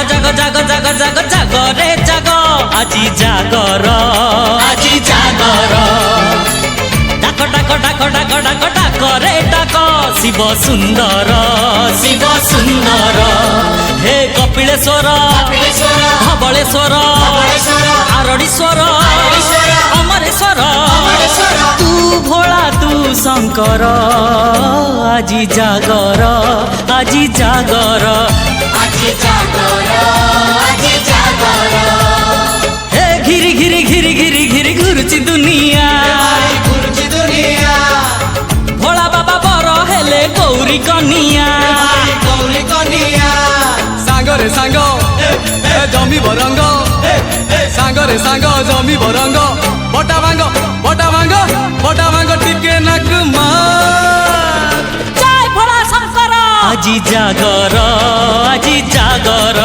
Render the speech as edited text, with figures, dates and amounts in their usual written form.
জাগ জাগ জাগ জাগ জাগ রে জাগ আজি জাগর আজি জাগর ডাক ডাক ডাক ডাক ডাক ডাক রে ডাক শিব সুন্দর শিব সুন্দর হে কপিলেশ্বর ধবলেশ্বর আরড়ীশ্বর অমরেশ্বর তু ভোলা তু শঙ্কর আজি জাগর আজি জাগর আজি জাগর আজি জাগর হে ঘিরি ঘিরি ঘিরি ঘিরি ঘিরি ঘুরছি দুনিয়া ঘুরছি দুনিয়া ভোলা বাবা বড় হেলে গৌরী কনিয়া গৌরী কনিয়া সাগরে সাঙ্গ জমি বরঙ্গ সাগরে সাঙ্গ জমি বরঙ্গ বটা ভাঙ্গ বটা ভাঙ্গ বটা ভাঙ্গ টিকে নাক মার জয় ভোলা শঙ্কর আজি জাগর আজি জাগর।